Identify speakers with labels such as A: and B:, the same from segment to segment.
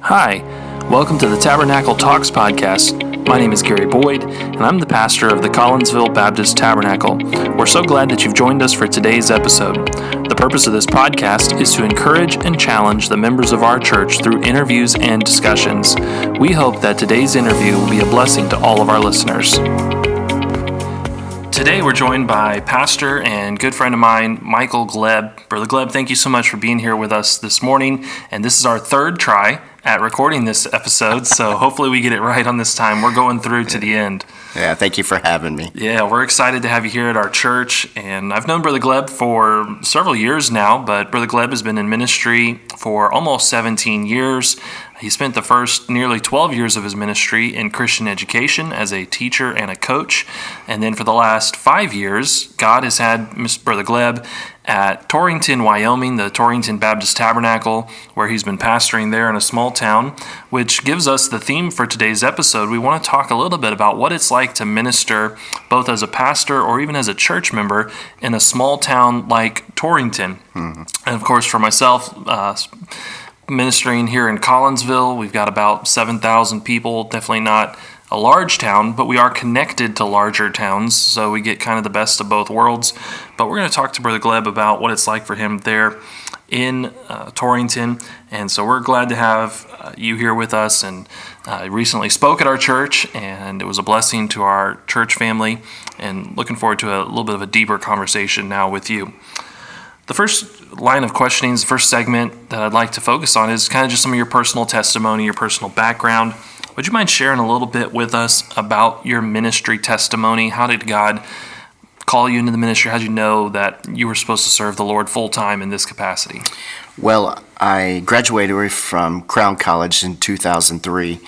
A: Hi, welcome to the Tabernacle Talks podcast. My name is Gary Boyd, and I'm the pastor of the Collinsville Baptist Tabernacle. We're so glad that you've joined us for today's episode. The purpose of this podcast is to encourage and challenge the members of our church through interviews and discussions. We hope that today's interview will be a blessing to all of our listeners. Today we're joined by pastor and good friend of mine, Michael Gleb. Brother Gleb, thank you so much for being here with us this morning. And this is our third try at recording this episode, so hopefully we get it right on this time. We're going through to the end.
B: Yeah, thank you for having me.
A: Yeah, we're excited to have you here at our church. And I've known Brother Gleb for several years now, but Brother Gleb has been in ministry for almost 17 years. He spent the first nearly 12 years of his ministry in Christian education as a teacher and a coach. And then for the last 5 years, God has had Brother Gleb at Torrington, Wyoming, the Torrington Baptist Tabernacle, where he's been pastoring there in a small town, which gives us the theme for today's episode. We want to talk a little bit about what it's like to minister both as a pastor or even as a church member in a small town like Torrington. Mm-hmm. And of course, for myself, ministering here in Collinsville, we've got about 7,000 people, definitely not a large town, but we are connected to larger towns, so we get kind of the best of both worlds. But we're going to talk to Brother Gleb about what it's like for him there in Torrington, and so we're glad to have you here with us. And recently spoke at our church, and it was a blessing to our church family, and looking forward to a little bit of a deeper conversation now with you. The first line of questioning, the first segment that I'd like to focus on is kind of just some of your personal testimony, your personal background. Would you mind sharing a little bit with us about your ministry testimony? How did God call you into the ministry? How did you know that you were supposed to serve the Lord full-time in this capacity?
B: Well, I graduated from Crown College in 2003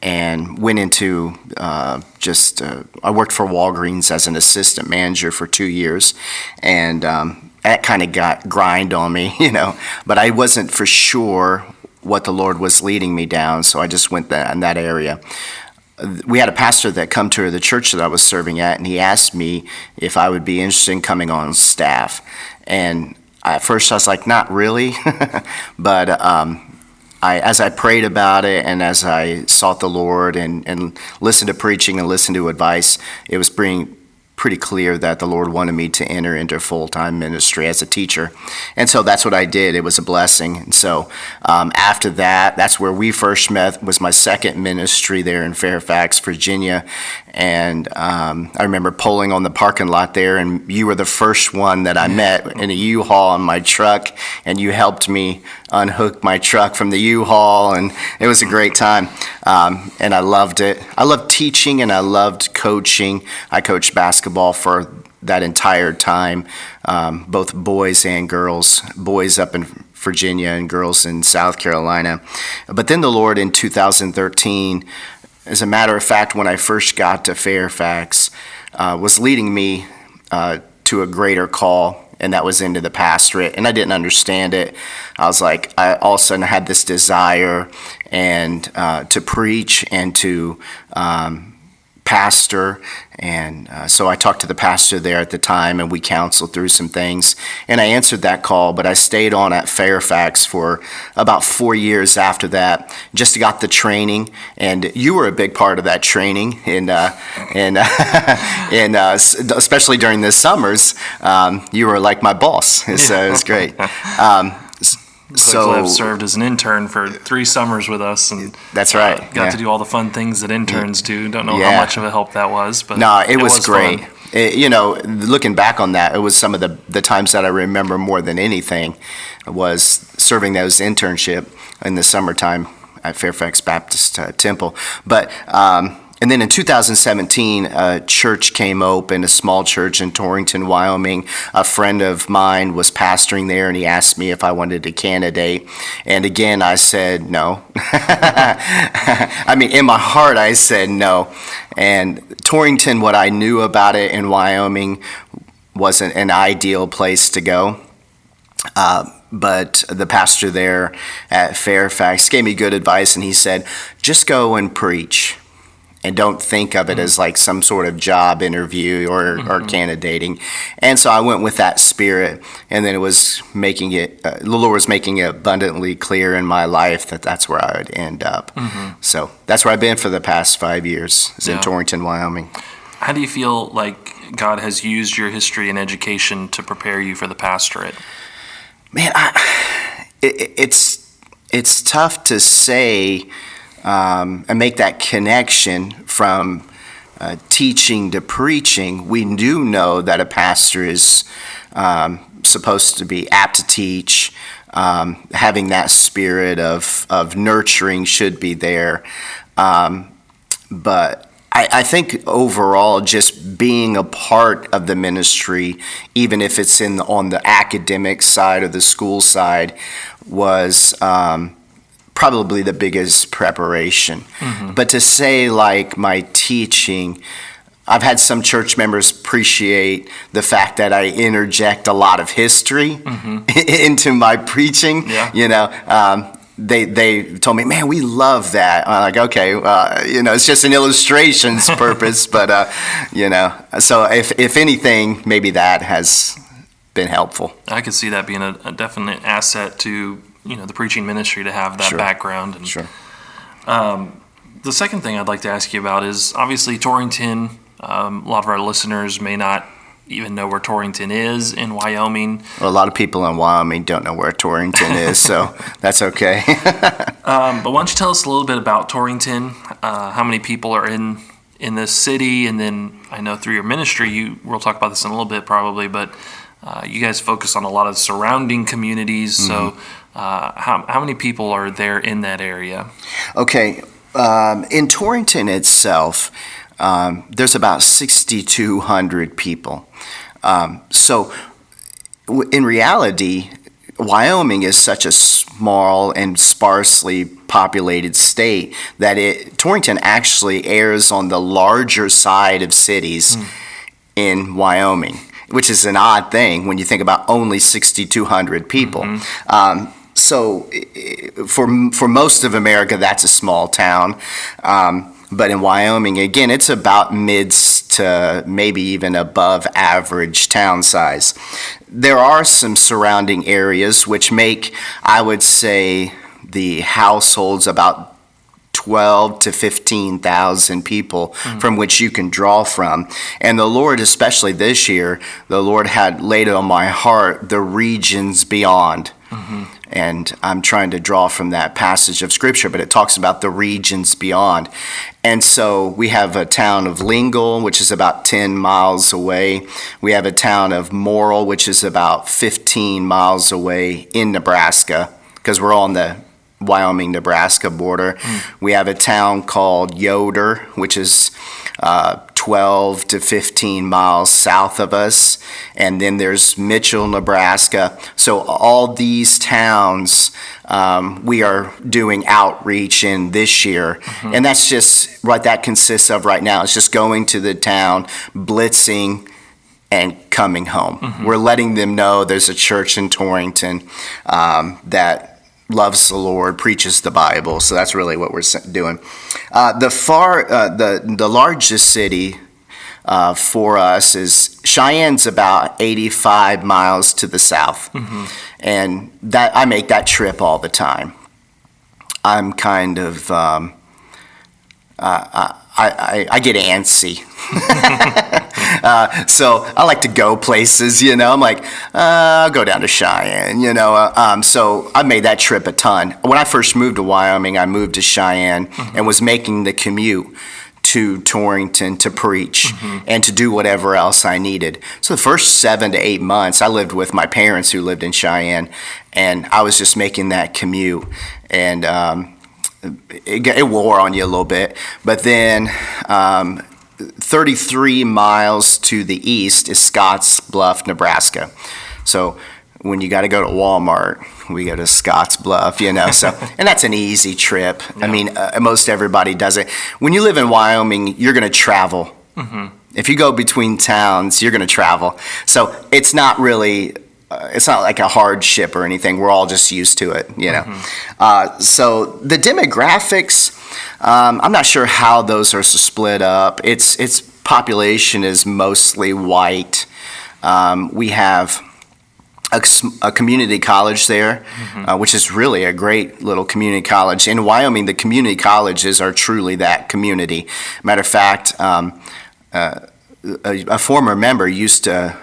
B: and went into I worked for Walgreens as an assistant manager for 2 years, and that kind of got grind on me, but I wasn't for sure what the Lord was leading me down, so I just went in that area. We had a pastor that come to the church that I was serving at, and he asked me if I would be interested in coming on staff. And at first I was like, not really, but as I prayed about it and as I sought the Lord and listened to preaching and listened to advice, it was pretty clear that the Lord wanted me to enter into full-time ministry as a teacher. And so that's what I did. It was a blessing. And so after that, that's where we first met, was my second ministry there in Fairfax, Virginia. And I remember pulling on the parking lot there, and you were the first one that I met in a U-Haul on my truck, and you helped me unhook my truck from the U-Haul, and it was a great time. And I loved it. I loved teaching, and I loved coaching. I coached basketball for that entire time, both boys and girls, boys up in Virginia and girls in South Carolina. But then the Lord in 2013, as a matter of fact, when I first got to Fairfax, was leading me to a greater call, and that was into the pastorate, and I didn't understand it. I was like, I all of a sudden had this desire and to preach and to pastor, and so I talked to the pastor there at the time, and we counseled through some things, and I answered that call. But I stayed on at Fairfax for about 4 years after that, just got the training, and you were a big part of that training, and especially during the summers, you were like my boss, so it was great.
A: So Gleb served as an intern for 3 summers with us, and
B: that's right.
A: Got to do all the fun things that interns do. Don't know how much of a help that was, but
B: no, it was great.
A: Fun.
B: Looking back on that, it was some of the times that I remember more than anything was serving those internship in the summertime at Fairfax Baptist Temple. But and then in 2017, a church came open, a small church in Torrington, Wyoming. A friend of mine was pastoring there, and he asked me if I wanted to candidate. And again, I said no. I mean, in my heart, I said no. And Torrington, what I knew about it in Wyoming, wasn't an ideal place to go. But the pastor there at Fairfax gave me good advice, and he said, just go and preach. and don't think of it as like some sort of job interview or candidating. And so I went with that spirit, and then it was the Lord was making it abundantly clear in my life that that's where I would end up. So that's where I've been for the past 5 years, is in Torrington, Wyoming.
A: How do you feel like God has used your history and education to prepare you for the pastorate?
B: Man, it's tough to say and make that connection from teaching to preaching. We do know that a pastor is supposed to be apt to teach, having that spirit of nurturing should be there. But I think overall, just being a part of the ministry, even if it's on the academic side or the school side, was probably the biggest preparation. But to say like my teaching, I've had some church members appreciate the fact that I interject a lot of history into my preaching. They told me, man, we love that. I'm like, okay, it's just an illustration's purpose, but so if anything, maybe that has been helpful.
A: I could see that being a definite asset to the preaching ministry, to have that background. And,
B: sure.
A: The second thing I'd like to ask you about is obviously Torrington. A lot of our listeners may not even know where Torrington is in Wyoming.
B: Well, a lot of people in Wyoming don't know where Torrington is, so that's okay.
A: But why don't you tell us a little bit about Torrington? How many people are in this city? And then I know through your ministry, we'll talk about this in a little bit probably, but you guys focus on a lot of surrounding communities. So how many people are there in that area? Okay.
B: In Torrington itself, there's about 6,200 people. So in reality, Wyoming is such a small and sparsely populated state that Torrington actually airs on the larger side of cities in Wyoming, which is an odd thing when you think about only 6,200 people. So for most of America, that's a small town. But in Wyoming, again, it's about midst to maybe even above average town size. There are some surrounding areas which make, I would say, the households about 12 to 15,000 people from which you can draw from. And the Lord, especially this year, the Lord had laid on my heart the regions beyond. And I'm trying to draw from that passage of Scripture, but it talks about the regions beyond. And so we have a town of Lingle, which is about 10 miles away. We have a town of Morrill, which is about 15 miles away in Nebraska, because we're on the Wyoming-Nebraska border. We have a town called Yoder, which is 12 to 15 miles south of us. And then there's Mitchell, Nebraska. So all these towns we are doing outreach in this year. And that's just what that consists of right now. It's just going to the town, blitzing, and coming home. We're letting them know there's a church in Torrington that loves the Lord, preaches the Bible. So that's really what we're doing. The largest city for us is Cheyenne's about 85 miles to the south. And that I make that trip all the time. I'm kind of I get antsy. So I like to go places, I'm like, I'll go down to Cheyenne, so I made that trip a ton. When I first moved to Wyoming, I moved to Cheyenne and was making the commute to Torrington to preach and to do whatever else I needed. So the first 7 to 8 months, I lived with my parents who lived in Cheyenne, and I was just making that commute. And it wore on you a little bit. But then 33 miles to the east is Scotts Bluff, Nebraska. So when you got to go to Walmart, we go to Scotts Bluff, so, and that's an easy trip. I mean, most everybody does it. When you live in Wyoming, you're going to travel. If you go between towns, you're going to travel. So it's not really it's not like a hardship or anything. We're all just used to it, you know. So the demographics, I'm not sure how those are split up. Its population is mostly white. We have a community college there, which is really a great little community college. In Wyoming, the community colleges are truly that community. Matter of fact, a former member used to,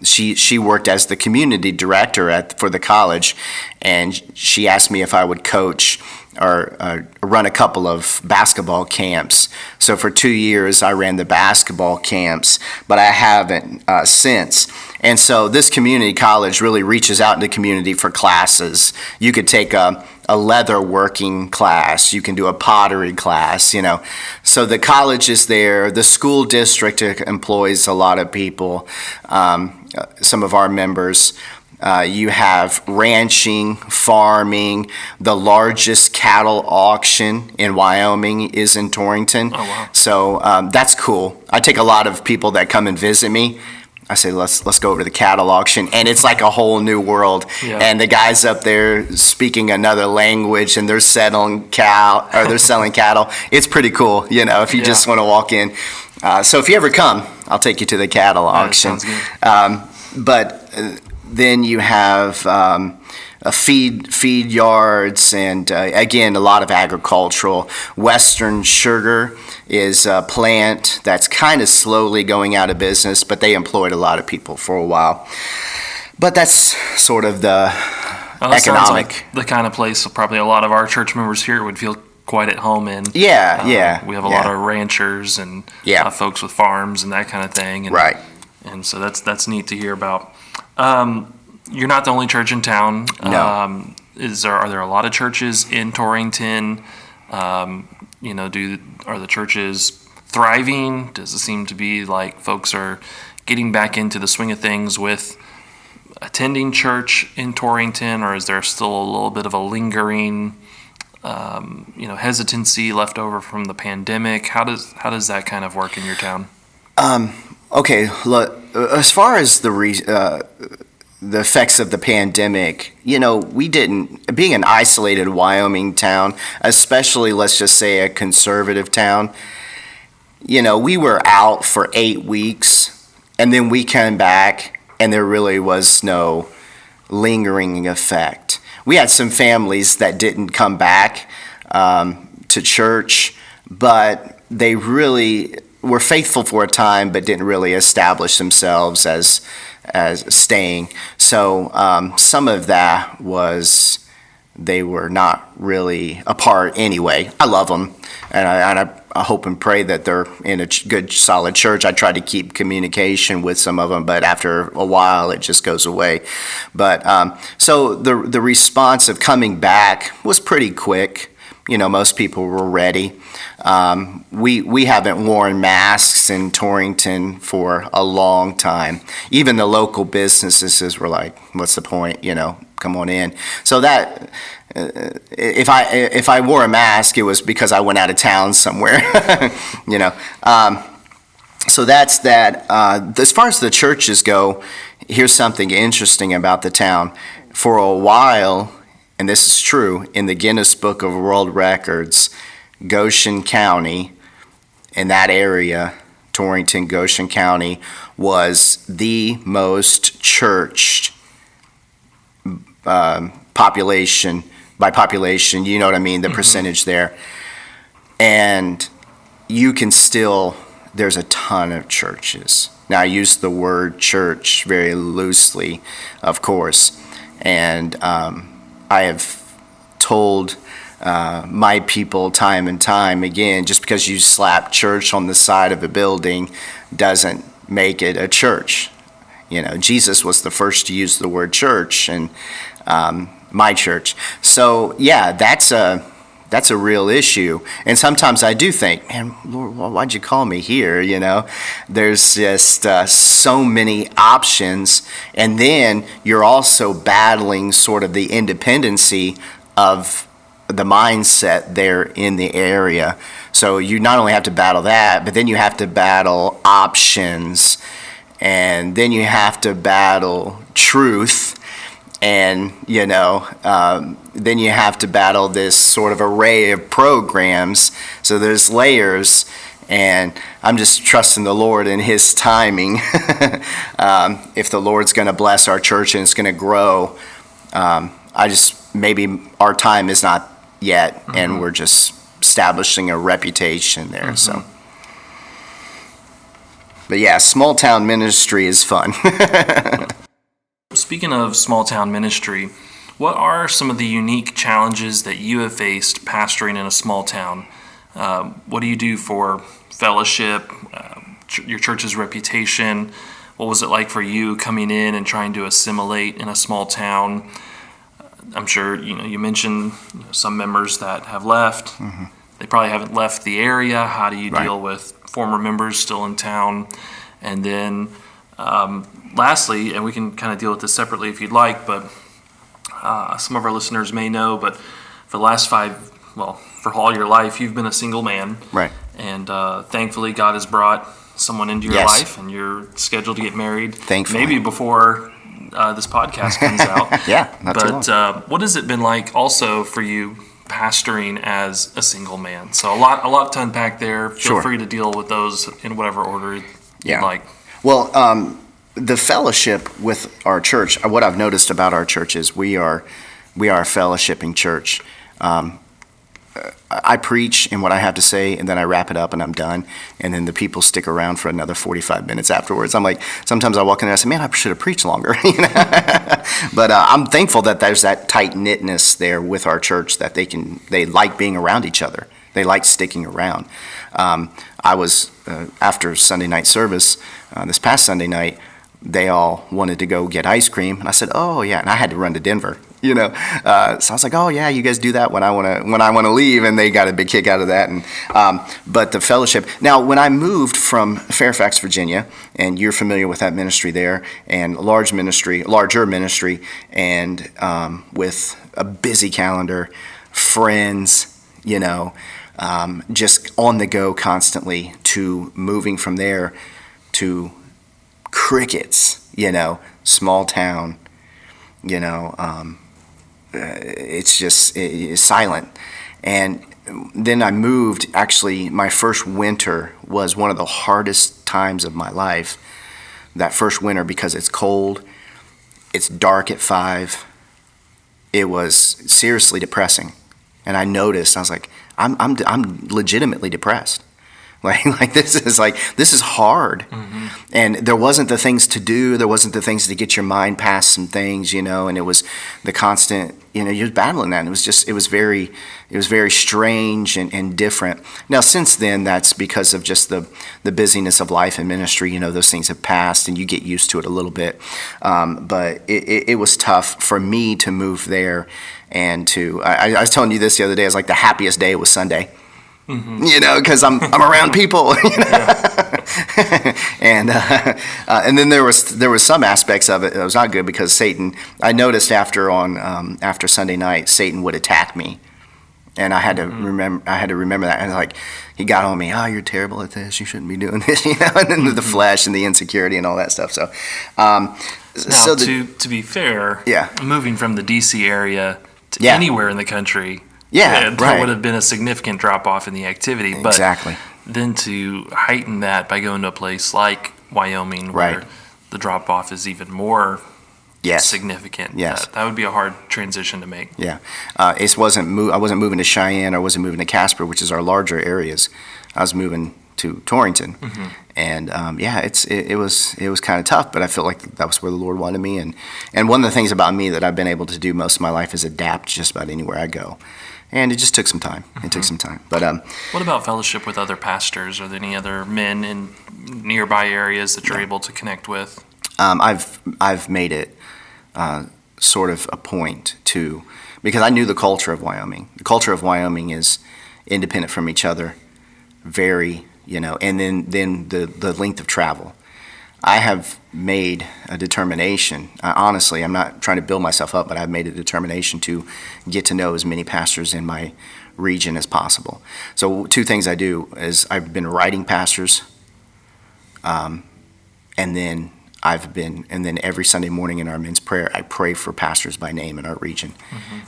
B: she worked as the community director for the college, and she asked me if I would coach or run a couple of basketball camps. So for 2 years, I ran the basketball camps, but I haven't since. And so this community college really reaches out in the community for classes. You could take a leather working class. You can do a pottery class, you know. So the college is there. The school district employs a lot of people, some of our members. You have ranching, farming. The largest cattle auction in Wyoming is in Torrington.
A: Oh, wow.
B: So that's cool. I take a lot of people that come and visit me. I say, let's go over to the cattle auction, and it's like a whole new world.
A: Yeah.
B: And the guys up there speaking another language, and they're selling cattle. It's pretty cool, you know, if you just want to walk in. So if you ever come, I'll take you to the cattle auction.
A: Sounds good.
B: But then you have feed yards, and again, a lot of agricultural. Western Sugar is a plant that's kind of slowly going out of business, but they employed a lot of people for a while. But that's sort of the
A: That sounds
B: economic.
A: like the kind of place probably a lot of our church members here would feel quite at home in.
B: Yeah.
A: We have a lot of ranchers and folks with farms and that kind of thing. And,
B: Right.
A: And so that's neat to hear about. You're not the only church in town.
B: No.
A: Are there a lot of churches in Torrington? Are the churches thriving? Does it seem to be like folks are getting back into the swing of things with attending church in Torrington, or is there still a little bit of a lingering, hesitancy left over from the pandemic? How does that kind of work in your town?
B: Okay, look, as far as the effects of the pandemic, we didn't, being an isolated Wyoming town, especially let's just say a conservative town, we were out for 8 weeks, and then we came back, and there really was no lingering effect. We had some families that didn't come back to church, but they really were faithful for a time, but didn't really establish themselves as staying. So some of that was they were not really a part anyway. I love them, and I hope and pray that they're in a good, solid church. I try to keep communication with some of them, but after a while, it just goes away. But so the response of coming back was pretty quick. Most people were ready. We haven't worn masks in Torrington for a long time. Even the local businesses were like, "What's the point? Come on in." So that if I wore a mask, it was because I went out of town somewhere. So that's that. As far as the churches go, here's something interesting about the town. For a while, and this is true, in the Guinness Book of World Records, Goshen County, in that area, Torrington, Goshen County, was the most churched population, by population, you know what I mean, the percentage there. And you can still, there's a ton of churches. Now, I use the word church very loosely, of course, and I have told my people time and time again, just because you slap church on the side of a building doesn't make it a church. Jesus was the first to use the word church, and my church. So yeah, that's a real issue. And sometimes I do think, man, Lord, why'd you call me here? There's just so many options. And then you're also battling sort of the independency of the mindset there in the area. So you not only have to battle that, but then you have to battle options. and then you have to battle truth, and then you have to battle this sort of array of programs. So there's layers, and I'm just trusting the Lord in His timing. If the Lord's going to bless our church and it's going to grow, maybe our time is not yet, and we're just establishing a reputation there. So, but yeah, small town ministry is fun.
A: Speaking of small town ministry, what are some of the unique challenges that you have faced pastoring in a small town? What do you do for fellowship, your church's reputation? What was it like for you coming in and trying to assimilate in a small town? I'm sure you mentioned some members that have left. They probably haven't left the area. How do you deal with former members still in town? And then lastly, and we can kind of deal with this separately if you'd like, but some of our listeners may know, but for the last for all your life, you've been a single man.
B: Right.
A: And thankfully, God has brought someone into your life, and you're scheduled to get married.
B: Thankfully.
A: Maybe before this podcast comes out.
B: Yeah, not too long.
A: But what has it been like also for you pastoring as a single man? So a lot to unpack there. Feel free to deal with those in whatever order you'd like.
B: Well, the fellowship with our church, what I've noticed about our church is we are a fellowshipping church. I preach and what I have to say, and then I wrap it up and I'm done. And then the people stick around for another 45 minutes afterwards. I'm like, sometimes I walk in there and I say, man, I should have preached longer. But I'm thankful that there's that tight-knitness there with our church, that they like being around each other. They like sticking around. I was, after Sunday night service, this past Sunday night, they all wanted to go get ice cream. And I said, oh, yeah. And I had to run to Denver. So I was like, oh yeah, you guys do that when I want to leave, and they got a big kick out of that. And but the fellowship. Now, when I moved from Fairfax, Virginia, and you're familiar with that ministry there, and larger ministry, and with a busy calendar, friends, just on the go constantly, to moving from there to crickets, small town, it's silent. And then I moved. Actually, my first winter was one of the hardest times of my life. That first winter, because it's cold, it's dark at 5. It was seriously depressing. And I noticed, I was like, I'm legitimately depressed. Like this is hard. And there wasn't the things to do. There wasn't the things to get your mind past some things, and it was the constant, you're battling that. And it was very strange and different. Now, since then, that's because of just the busyness of life and ministry. Those things have passed and you get used to it a little bit. But it was tough for me to move there, and I was telling you this the other day. I was like, the happiest day was Sunday. Because I'm around people. And then there was some aspects of it that was not good, because Satan. I noticed after Sunday night, Satan would attack me, and I had to remember that. And like, he got on me. Oh, you're terrible at this. You shouldn't be doing this. And then the flesh and the insecurity and all that stuff. So,
A: now, to be fair, moving from the DC area to anywhere in the country.
B: Yeah,
A: that would have been a significant drop-off in the activity. But
B: exactly.
A: Then to heighten that by going to a place like Wyoming, where the drop-off is even more significant.
B: Yes.
A: That would be a hard transition to make.
B: Yeah. I wasn't moving to Cheyenne, or I wasn't moving to Casper, which is our larger areas. I was moving to Torrington. And it was kind of tough, but I felt like that was where the Lord wanted me. And one of the things about me that I've been able to do most of my life is adapt just about anywhere I go. And it just took some time. It took some time. But
A: what about fellowship with other pastors? Are there any other men in nearby areas that you're able to connect with?
B: I've made it sort of a point to, because I knew the culture of Wyoming. The culture of Wyoming is independent from each other, very, and then the length of travel. I have made a determination. Honestly, I'm not trying to build myself up, but I've made a determination to get to know as many pastors in my region as possible. So 2 things I do is I've been writing pastors, And then every Sunday morning in our men's prayer, I pray for pastors by name in our region.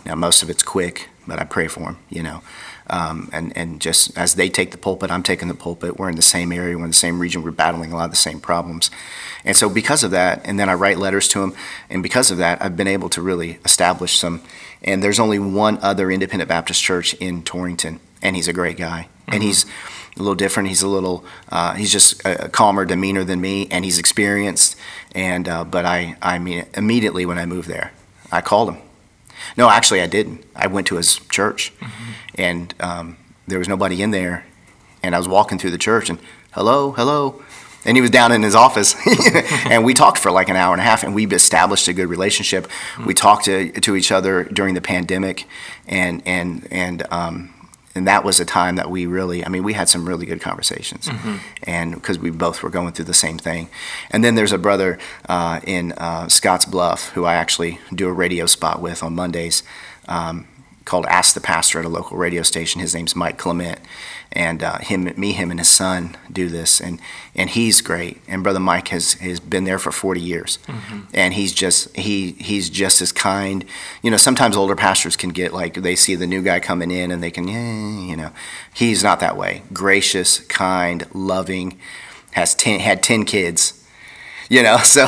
B: Now, most of it's quick, but I pray for them, and just as they take the pulpit, I'm taking the pulpit. We're in the same area, we're in the same region, we're battling a lot of the same problems. And so because of that, and then I write letters to them, and because of that, I've been able to really establish some. And there's only one other independent Baptist church in Torrington, and he's a great guy. And he's a little different. He's just a calmer demeanor than me, and he's experienced. And but I mean, immediately when I moved there, I called him. No, actually, I didn't. I went to his church, and there was nobody in there. And I was walking through the church, and hello, and he was down in his office, and we talked for like an hour and a half, and we established a good relationship. We talked to each other during the pandemic, and that was a time that we had some really good conversations, and because we both were going through the same thing. And then there's a brother in Scotts Bluff who I actually do a radio spot with on Mondays, called Ask the Pastor at a local radio station. His name's Mike Clement, and him and his son do this, and he's great. And Brother Mike has been there for 40 years, and he's just as kind. Sometimes older pastors can get like, they see the new guy coming in and they can, he's not that way. Gracious, kind, loving, had 10 kids. So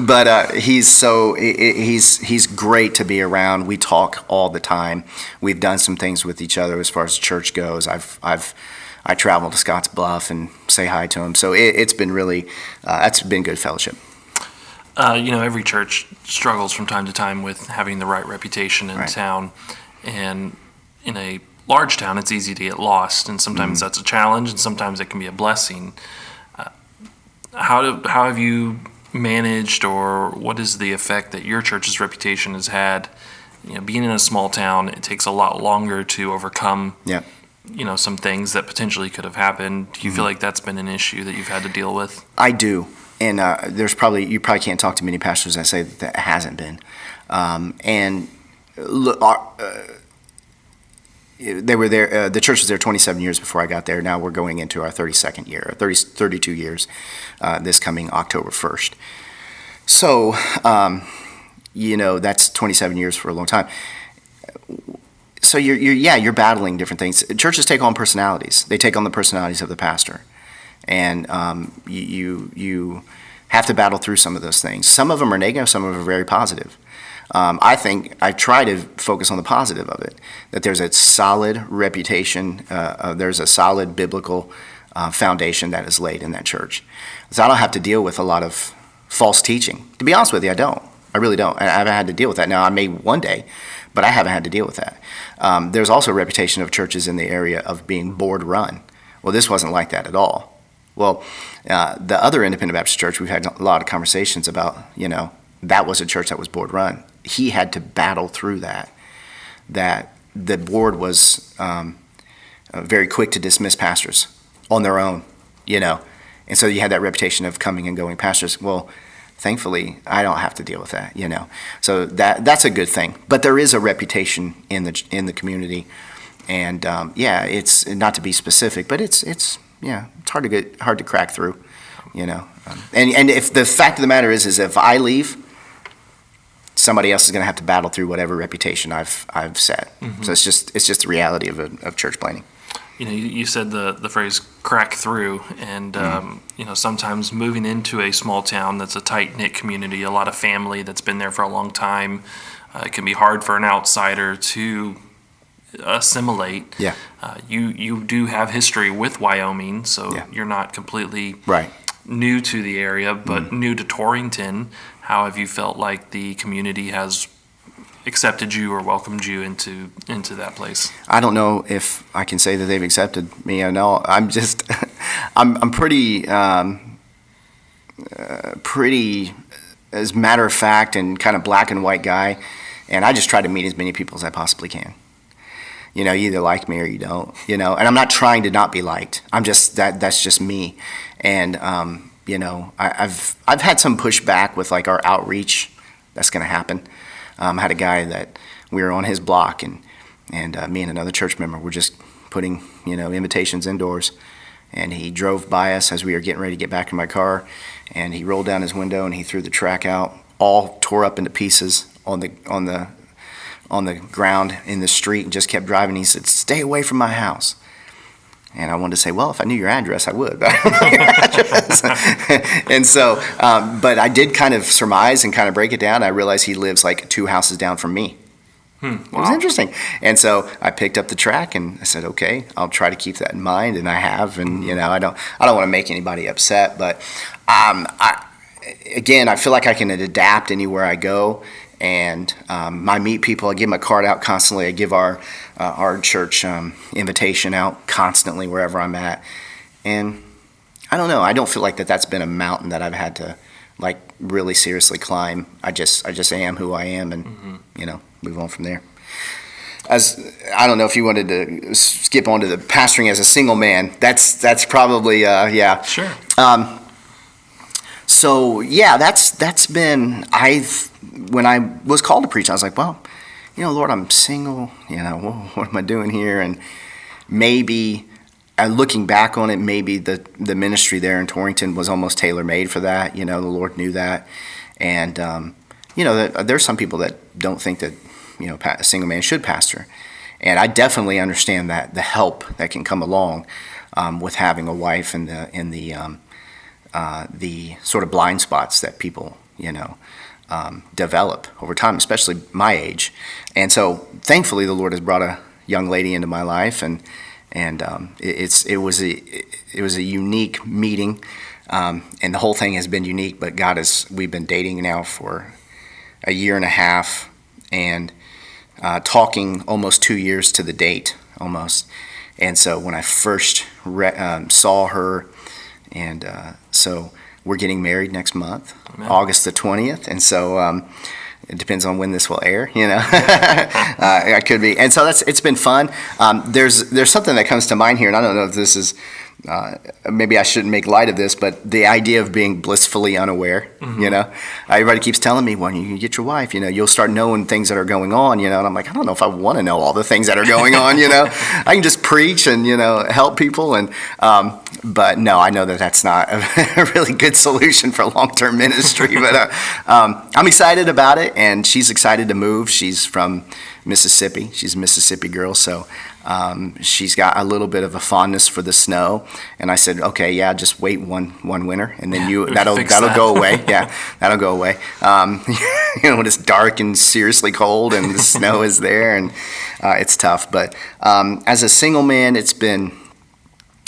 B: but he's great to be around. We talk all the time. We've done some things with each other as far as church goes. I travel to Scotts Bluff and say hi to him. So it's been really that's been good fellowship.
A: Every church struggles from time to time with having the right reputation in town, and in a large town, it's easy to get lost, and sometimes that's a challenge, and sometimes it can be a blessing. How have you managed, or what is the effect that your church's reputation has had? Being in a small town, it takes a lot longer to overcome. Some things that potentially could have happened. Do you feel like that's been an issue that you've had to deal with? I
B: do, and you probably can't talk to many pastors that say that it hasn't been. And look, they were there. The church was there 27 years before I got there. Now we're going into our 32nd year, 32 years, this coming October 1st. So, that's 27 years for a long time. So you're battling different things. Churches take on personalities. They take on the personalities of the pastor, and you have to battle through some of those things. Some of them are negative. Some of them are very positive. I think I try to focus on the positive of it, that there's a solid reputation, there's a solid biblical foundation that is laid in that church. So I don't have to deal with a lot of false teaching. To be honest with you, I don't. I really don't. I haven't had to deal with that. Now, I may one day, but I haven't had to deal with that. There's also a reputation of churches in the area of being board run. Well, this wasn't like that at all. Well, the other independent Baptist church, we've had a lot of conversations about, that was a church that was board run. He had to battle through that the board was very quick to dismiss pastors on their own, and so you had that reputation of coming and going pastors. Well, thankfully, I don't have to deal with that, so that's a good thing. But there is a reputation in the community, and it's not to be specific, but it's hard to crack through, and if the fact of the matter is if I leave, somebody else is going to have to battle through whatever reputation I've set. So it's just the reality of church planning.
A: You said the phrase "crack through," and sometimes moving into a small town that's a tight knit community, a lot of family that's been there for a long time, it can be hard for an outsider to assimilate. You do have history with Wyoming, so you're not completely new to the area, but new to Torrington. How have you felt like the community has accepted you or welcomed you into that place?
B: I don't know if I can say that they've accepted me. I know I'm just I'm pretty as matter of fact and kind of black and white guy, and I just try to meet as many people as I possibly can. You either like me or you don't. And I'm not trying to not be liked. I'm just that's just me, and I've had some pushback with like our outreach. That's going to happen. I had a guy that we were on his block, and me and another church member were just putting invitations indoors, and he drove by us as we were getting ready to get back in my car, and he rolled down his window and he threw the track out, all tore up into pieces on the ground in the street, and just kept driving. He said, "Stay away from my house." And I wanted to say, well, if I knew your address, I would. And so, but I did kind of surmise and kind of break it down. I realized he lives like 2 houses down from me.
A: Wow.
B: It was interesting. And so I picked up the track and I said, okay, I'll try to keep that in mind. And I have. And, I don't want to make anybody upset. But again, I feel like I can adapt anywhere I go. And I meet people. I give my card out constantly. I give our church invitation out constantly wherever I'm at. And I don't know. I don't feel like that's been a mountain that I've had to like really seriously climb. I just am who I am, and move on from there. I don't know if you wanted to skip on to the pastoring as a single man. That's probably yeah.
A: Sure.
B: So yeah, that's been when I was called to preach, I was like, well, Lord, I'm single. What am I doing here? And maybe, looking back on it, maybe the ministry there in Torrington was almost tailor-made for that. The Lord knew that. And, there's some people that don't think that, a single man should pastor. And I definitely understand that, the help that can come along with having a wife and the sort of blind spots that people, develop over time, especially my age. And so thankfully the Lord has brought a young lady into my life, and it was a unique meeting, and the whole thing has been unique. But we've been dating now for a year and a half, and talking almost 2 years to the date almost. And so when I first saw her, and so we're getting married next month, Amen. August the 20th, and so it depends on when this will air, I could be. And so it's been fun. There's something that comes to mind here, and I don't know if this is, maybe I shouldn't make light of this, but the idea of being blissfully unaware,
A: Mm-hmm.
B: Everybody keeps telling me, when you get your wife, you'll start knowing things that are going on, and I'm like, I don't know if I want to know all the things that are going on, I can just preach and, help people, and but no, I know that's not a really good solution for long-term ministry, but I'm excited about it, and she's excited to move. She's from Mississippi. She's a Mississippi girl, so she's got a little bit of a fondness for the snow. And I said, okay, yeah, just wait one winter, and then that'll go away. Yeah, that'll go away. When it's dark and seriously cold, and the snow is there, and it's tough. But as a single man,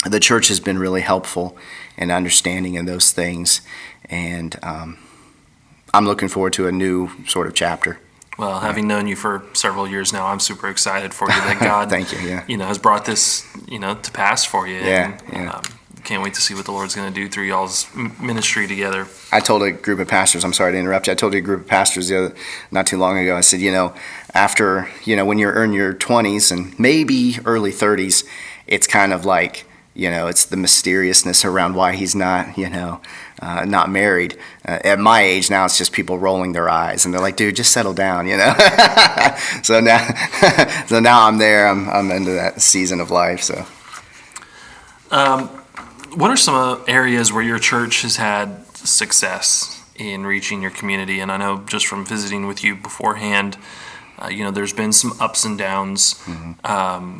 B: the church has been really helpful in understanding in those things, and I'm looking forward to a new sort of chapter.
A: Well, having known you for several years now, I'm super excited for you that God,
B: Thank you. Yeah.
A: Has brought this, to pass for you.
B: Yeah.
A: And, can't wait to see what the Lord's going to do through y'all's ministry together.
B: I told a group of pastors, I'm sorry to interrupt you. I told a group of pastors not too long ago. I said, after, when you're in your 20s and maybe early 30s, it's kind of like, it's the mysteriousness around why he's not, not married. At my age now, it's just people rolling their eyes, and they're like, "Dude, just settle down," So now I'm there. I'm into that season of life. So,
A: what are some areas where your church has had success in reaching your community? And I know just from visiting with you beforehand, there's been some ups and downs,
B: mm-hmm.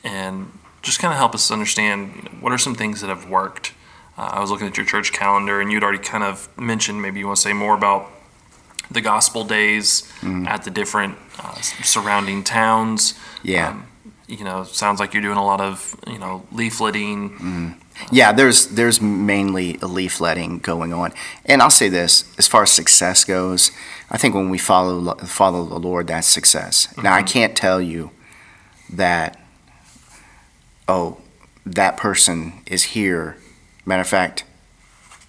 A: And just kind of help us understand what are some things that have worked. I was looking at your church calendar, and you'd already kind of mentioned, maybe you want to say more about the gospel days
B: mm-hmm.
A: at the different surrounding towns.
B: Yeah.
A: Sounds like you're doing a lot of, leafleting.
B: Mm-hmm. Yeah, there's mainly a leafletting going on. And I'll say this, as far as success goes, I think when we follow the Lord, that's success. Mm-hmm. Now, I can't tell you that, that person is here. Matter of fact,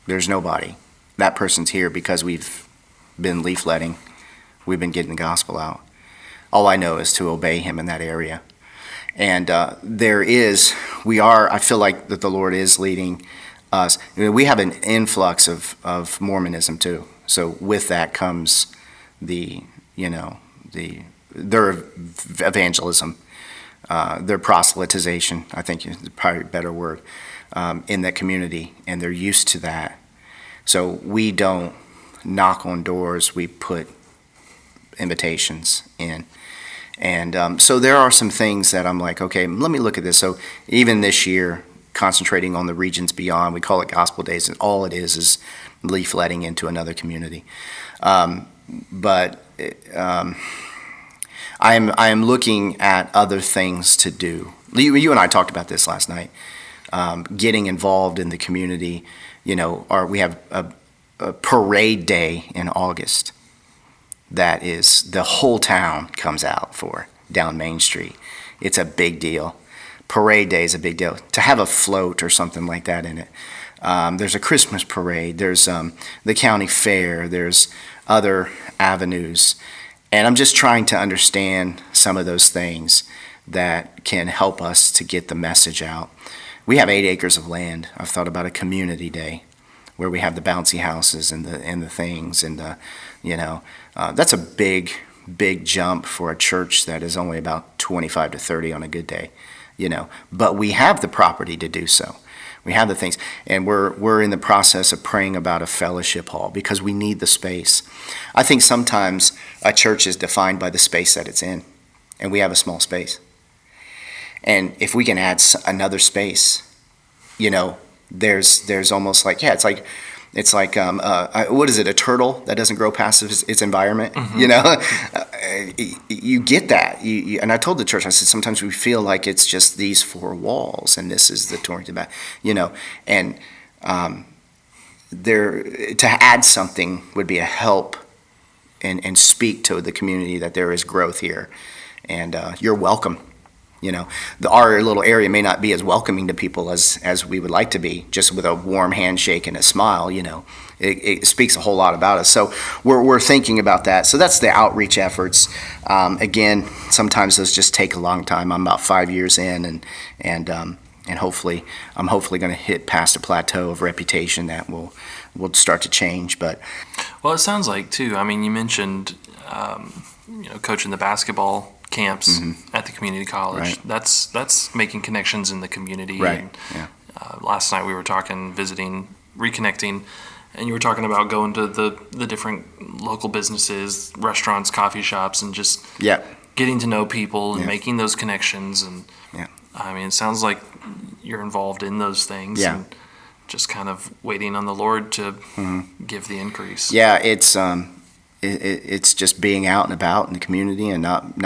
B: there's nobody. That person's here because we've been leafletting. We've been getting the gospel out. All I know is to obey him in that area. And I feel like that the Lord is leading us. We have an influx of Mormonism too. So with that comes their evangelism. their proselytization, I think is probably a better word, in that community, and they're used to that. So we don't knock on doors, we put invitations in. And so there are some things that I'm like, okay, let me look at this. So even this year, concentrating on the regions beyond, we call it Gospel Days, and all it is leafletting into another community. But I am looking at other things to do. You and I talked about this last night. Getting involved in the community. We have a parade day in August. That is, the whole town comes out for down Main Street. It's a big deal. Parade day is a big deal. To have a float or something like that in it. There's a Christmas parade. There's the county fair. There's other avenues. And I'm just trying to understand some of those things that can help us to get the message out. We have 8 acres of land. I've thought about a community day where we have the bouncy houses and the things and that's a big jump for a church that is only about 25 to 30 on a good day, But we have the property to do so. We have the things, and we're in the process of praying about a fellowship hall because we need the space. I think sometimes a church is defined by the space that it's in, and we have a small space. And if we can add another space, there's almost like, it's like what is it? A turtle that doesn't grow past its environment. Mm-hmm. You get that. And I told the church, I said sometimes we feel like it's just these 4 walls, and this is the Torrington Baptist. And there to add something would be a help, and speak to the community that there is growth here, and you're welcome. Our little area may not be as welcoming to people as we would like to be, just with a warm handshake and a smile, it speaks a whole lot about us. So we're thinking about that. So that's the outreach efforts. Again, sometimes those just take a long time. I'm about 5 years in, and hopefully going to hit past a plateau of reputation that will start to change. But
A: well, it sounds like too. I mean, you mentioned coaching the basketball camps at the community college.
B: Right.
A: That's making connections in the community.
B: Right.
A: And,
B: yeah.
A: Last night we were talking, visiting, reconnecting, and you were talking about going to the different local businesses, restaurants, coffee shops, and just getting to know people and making those connections. And I mean, it sounds like you're involved in those things. And just kind of waiting on the Lord to give the increase.
B: Yeah, it's just being out and about in the community, and not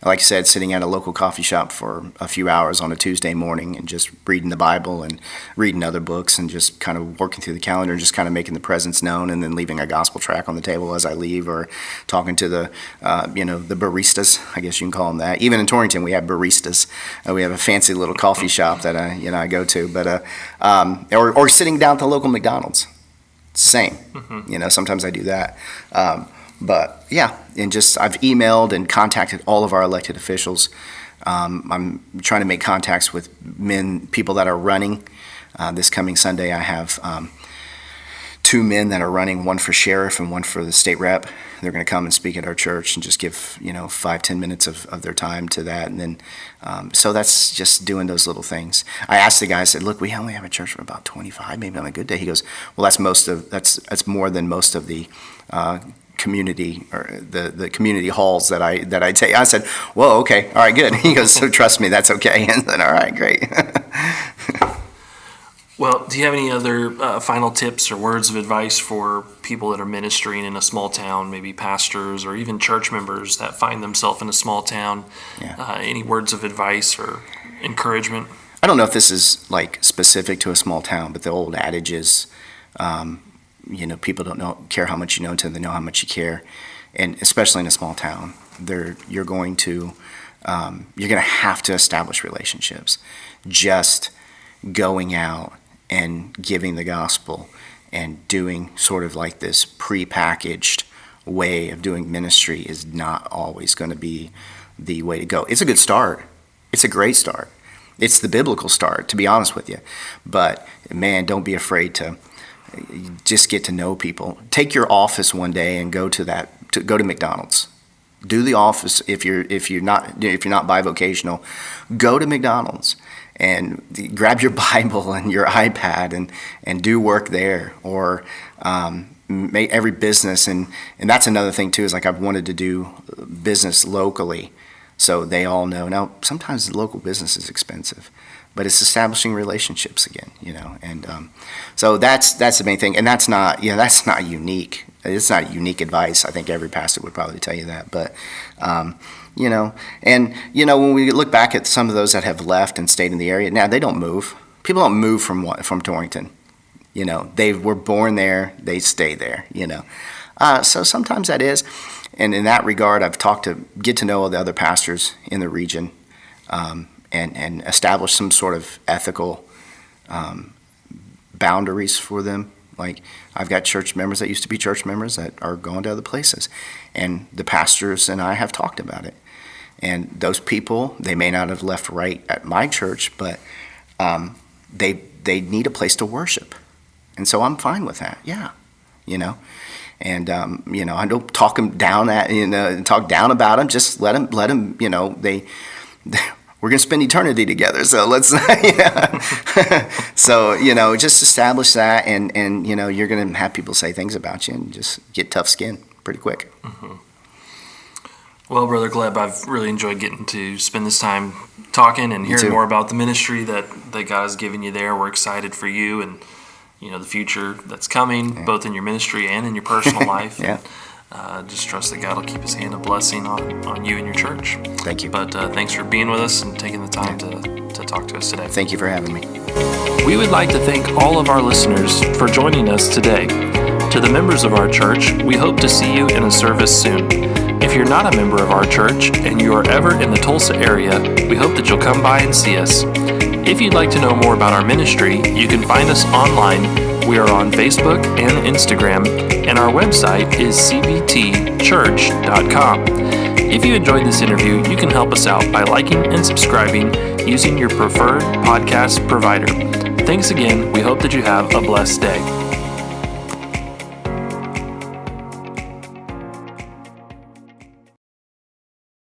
B: like I said, sitting at a local coffee shop for a few hours on a Tuesday morning and just reading the Bible and reading other books and just kind of working through the calendar and just kind of making the presence known, and then leaving a gospel track on the table as I leave, or talking to the baristas, I guess you can call them that. Even in Torrington, we have baristas. We have a fancy little coffee shop that I go to, but or sitting down at the local McDonald's. Same. Sometimes I do that. But yeah, and just I've emailed and contacted all of our elected officials. I'm trying to make contacts with people that are running. This coming Sunday, I have 2 men that are running, one for sheriff and one for the state rep. They're going to come and speak at our church and just give 5-10 minutes of their time to that. And then so that's just doing those little things. I asked the guy, I said, look, we only have a church of about 25, maybe on a good day. He goes, well, that's more than most of the community, or the community halls that I take. I said, whoa, okay, all right, good. He goes, so trust me, that's okay. And then, all right, great.
A: Well, do you have any other final tips or words of advice for people that are ministering in a small town, maybe pastors or even church members that find themselves in a small town? Any words of advice or encouragement?
B: I don't know if this is like specific to a small town, but the old adage is, people don't care how much you know until they know how much you care. And especially in a small town, you're going to have to establish relationships. Just going out and giving the gospel and doing sort of like this prepackaged way of doing ministry is not always going to be the way to go. It's a good start. It's a great start. It's the biblical start, to be honest with you. But man, don't be afraid to just get to know people. Take your office one day and go to McDonald's. do the office. If you're not bivocational, go to McDonald's and grab your Bible and your iPad and do work there, or make every business. And that's another thing too, is like I've wanted to do business locally, so they all know. Now sometimes the local business is expensive, but it's establishing relationships again, and so that's the main thing. And that's not unique. It's not unique advice. I think every pastor would probably tell you that. But when we look back at some of those that have left and stayed in the area, now they don't move. People don't move from Torrington. They were born there, they stay there. So sometimes that is, and in that regard, I've get to know all the other pastors in the region. And establish some sort of ethical boundaries for them. Like, I've got church members that used to be church members that are going to other places, and the pastors and I have talked about it. And those people, they may not have left right at my church, but they need a place to worship, and so I'm fine with that. Yeah, And I don't talk them down talk down about them. Just let them. We're going to spend eternity together, so let's, So, just establish that, and you're going to have people say things about you, and just get tough skin pretty quick.
A: Mm-hmm. Well, Brother Gleb, I've really enjoyed getting to spend this time talking and hearing more about the ministry that God has given you there. We're excited for you and, the future that's coming, both in your ministry and in your personal life.
B: Yeah.
A: Just trust that God will keep his hand of blessing on you and your church.
B: Thank you.
A: But thanks for being with us and taking the time to talk to us today.
B: Thank you for having me.
A: We would like to thank all of our listeners for joining us today. To the members of our church, we hope to see you in a service soon. If you're not a member of our church and you are ever in the Tulsa area, we hope that you'll come by and see us. If you'd like to know more about our ministry, you can find us online. We are on Facebook and Instagram, and our website is cbtchurch.com. If you enjoyed this interview, you can help us out by liking and subscribing using your preferred podcast provider. Thanks again. We hope that you have a blessed day.